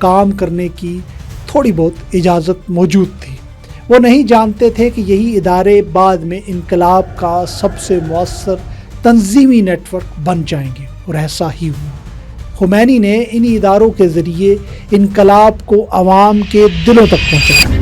کام کرنے کی تھوڑی بہت اجازت موجود تھی۔ وہ نہیں جانتے تھے کہ یہی ادارے بعد میں انقلاب کا سب سے مؤثر تنظیمی نیٹ ورک بن جائیں گے، اور ایسا ہی ہوا۔ خمینی نے انہی اداروں کے ذریعے انقلاب کو عوام کے دلوں تک پہنچایا۔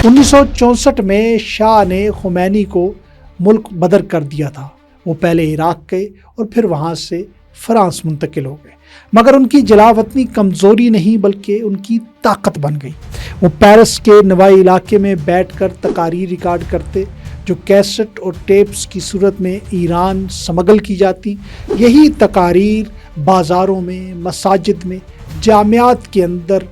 1964 میں شاہ نے خمینی کو ملک بدر کر دیا تھا۔ وہ پہلے عراق گئے اور پھر وہاں سے فرانس منتقل ہو گئے، مگر ان کی جلاوطنی کمزوری نہیں بلکہ ان کی طاقت بن گئی۔ وہ پیرس کے نوائی علاقے میں بیٹھ کر تقاریر ریکارڈ کرتے جو کیسٹ اور ٹیپس کی صورت میں ایران سمگل کی جاتی۔ یہی تقاریر بازاروں میں، مساجد میں، جامعات کے اندر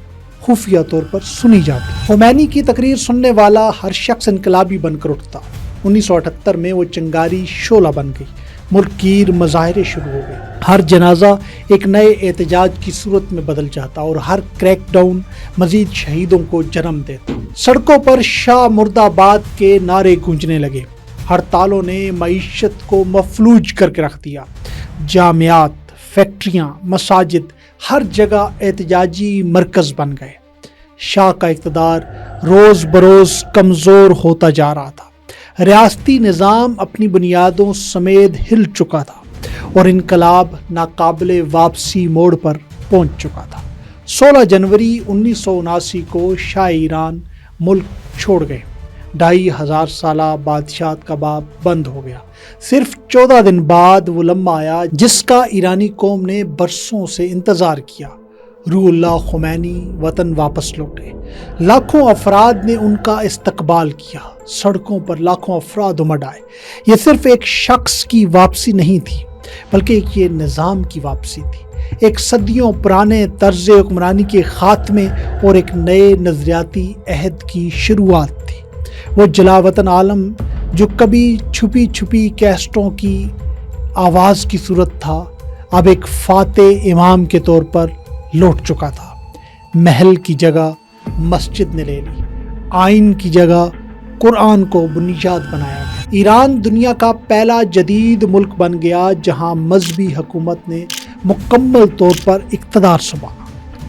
خفیہ طور پر سنی جاتی۔ خمینی کی تقریر سننے والا ہر شخص انقلابی بن کر اٹھتا۔ 1978 میں وہ چنگاری شعلہ بن گئی۔ ملک گیر مظاہرے شروع ہو گئے۔ ہر جنازہ ایک نئے احتجاج کی صورت میں بدل جاتا اور ہر کریک ڈاؤن مزید شہیدوں کو جنم دیتا۔ سڑکوں پر شاہ مرد آباد کے نعرے گونجنے لگے۔ ہڑتالوں نے معیشت کو مفلوج کر کے رکھ دیا۔ جامعات، فیکٹریاں، مساجد ہر جگہ احتجاجی مرکز بن گئے۔ شاہ کا اقتدار روز بروز کمزور ہوتا جا رہا تھا۔ ریاستی نظام اپنی بنیادوں سمیت ہل چکا تھا اور انقلاب ناقابل واپسی موڑ پر پہنچ چکا تھا۔ 16 جنوری 1979 کو شاہ ایران ملک چھوڑ گئے۔ 2500 سالہ بادشاہت کا باب بند ہو گیا۔ صرف 14 دن بعد وہ لمحہ آیا جس کا ایرانی قوم نے برسوں سے انتظار کیا۔ روح اللہ خمینی وطن واپس لوٹے۔ لاکھوں افراد نے ان کا استقبال کیا۔ سڑکوں پر لاکھوں افراد امڈ آئے۔ یہ صرف ایک شخص کی واپسی نہیں تھی بلکہ یہ نظام کی واپسی تھی، ایک صدیوں پرانے طرز حکمرانی کے خاتمے اور ایک نئے نظریاتی عہد کی شروعات تھی۔ وہ جلاوطن عالم جو کبھی چھپی چھپی کیسٹوں کی آواز کی صورت تھا، اب ایک فاتح امام کے طور پر لوٹ چکا تھا۔ محل کی جگہ مسجد نے لے لی، آئین کی جگہ قرآن کو بنیاد بنایا گیا۔ ایران دنیا کا پہلا جدید ملک بن گیا جہاں مذہبی حکومت نے مکمل طور پر اقتدار سنبھالا۔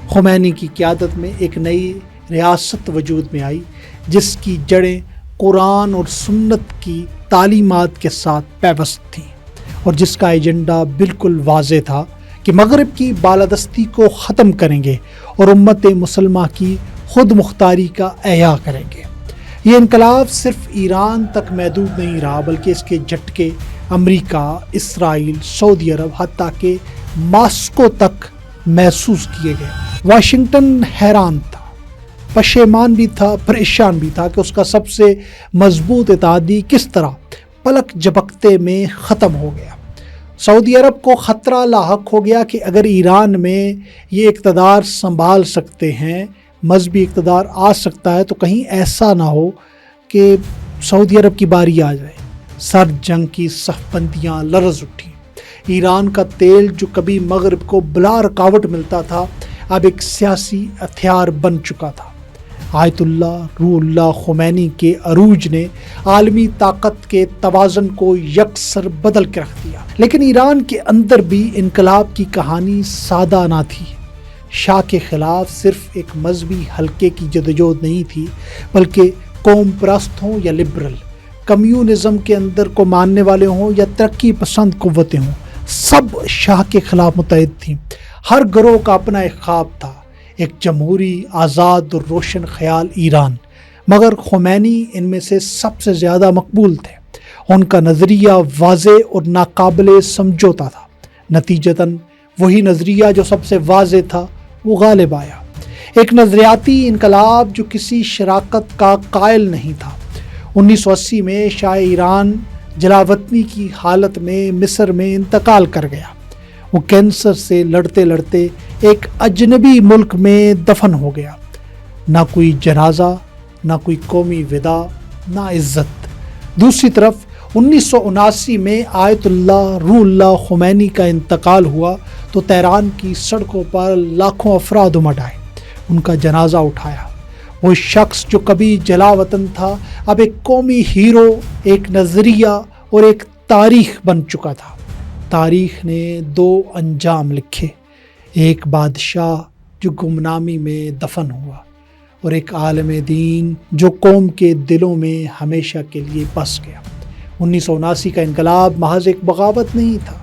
خمینی کی قیادت میں ایک نئی ریاست وجود میں آئی جس کی جڑیں قرآن اور سنت کی تعلیمات کے ساتھ پیوست تھیں اور جس کا ایجنڈا بالکل واضح تھا کہ مغرب کی بالادستی کو ختم کریں گے اور امت مسلمہ کی خود مختاری کا احیاء کریں گے۔ یہ انقلاب صرف ایران تک محدود نہیں رہا بلکہ اس کے جھٹکے امریکہ، اسرائیل، سعودی عرب حتیٰ کہ ماسکو تک محسوس کیے گئے۔ واشنگٹن حیران تھا، پشیمان بھی تھا، پریشان بھی تھا کہ اس کا سب سے مضبوط اتحادی کس طرح پلک جھپکتے میں ختم ہو گیا۔ سعودی عرب کو خطرہ لاحق ہو گیا کہ اگر ایران میں یہ اقتدار سنبھال سکتے ہیں، مذہبی اقتدار آ سکتا ہے، تو کہیں ایسا نہ ہو کہ سعودی عرب کی باری آ جائے۔ سر جنگ کی صف بندیاں لرز اٹھیں۔ ایران کا تیل جو کبھی مغرب کو بلا رکاوٹ ملتا تھا اب ایک سیاسی ہتھیار بن چکا تھا۔ آیت اللہ روح اللہ خمینی کے عروج نے عالمی طاقت کے توازن کو یکسر بدل کے رکھ دیا۔ لیکن ایران کے اندر بھی انقلاب کی کہانی سادہ نہ تھی۔ شاہ کے خلاف صرف ایک مذہبی حلقے کی جدوجہد نہیں تھی بلکہ قوم پرست ہوں یا لبرل، کمیونزم کے اندر کو ماننے والے ہوں یا ترقی پسند قوتیں ہوں، سب شاہ کے خلاف متحد تھیں۔ ہر گروہ کا اپنا ایک خواب تھا، ایک جمہوری، آزاد اور روشن خیال ایران، مگر خمینی ان میں سے سب سے زیادہ مقبول تھے۔ ان کا نظریہ واضح اور ناقابل سمجھوتا تھا۔ نتیجتاً وہی نظریہ جو سب سے واضح تھا وہ غالب آیا۔ ایک نظریاتی انقلاب جو کسی شراکت کا قائل نہیں تھا۔ 1980 میں شاہ ایران جلاوطنی کی حالت میں مصر میں انتقال کر گیا۔ وہ کینسر سے لڑتے لڑتے ایک اجنبی ملک میں دفن ہو گیا۔ نہ کوئی جنازہ، نہ کوئی قومی وداع، نہ عزت۔ دوسری طرف 1979 میں آیت اللہ روح اللہ خمینی کا انتقال ہوا تو تہران کی سڑکوں پر لاکھوں افراد امڈ آئے، ان کا جنازہ اٹھایا۔ وہ شخص جو کبھی جلا وطن تھا اب ایک قومی ہیرو، ایک نظریہ اور ایک تاریخ بن چکا تھا۔ تاریخ نے 2 انجام لکھے، ایک بادشاہ جو گمنامی میں دفن ہوا، اور ایک عالم دین جو قوم کے دلوں میں ہمیشہ کے لیے بس گیا۔ 1979 کا انقلاب محض ایک بغاوت نہیں تھا،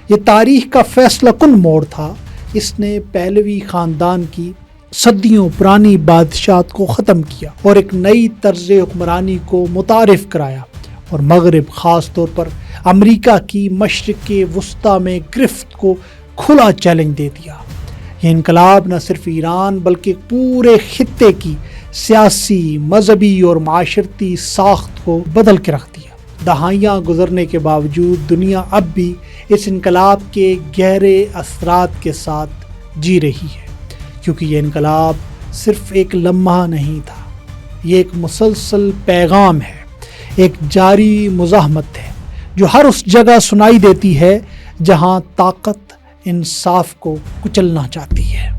یہ تاریخ کا فیصلہ کن موڑ تھا۔ اس نے پہلوی خاندان کی صدیوں پرانی بادشاہت کو ختم کیا اور ایک نئی طرز حکمرانی کو متعارف کرایا، اور مغرب، خاص طور پر امریکہ کی مشرق وسطیٰ میں گرفت کو کھلا چیلنج دے دیا۔ یہ انقلاب نہ صرف ایران بلکہ پورے خطے کی سیاسی، مذہبی اور معاشرتی ساخت کو بدل کے رکھ دیا۔ دہائیاں گزرنے کے باوجود دنیا اب بھی اس انقلاب کے گہرے اثرات کے ساتھ جی رہی ہے، کیونکہ یہ انقلاب صرف ایک لمحہ نہیں تھا، یہ ایک مسلسل پیغام ہے، ایک جاری مزاحمت ہے جو ہر اس جگہ سنائی دیتی ہے جہاں طاقت انصاف کو کچلنا چاہتی ہے۔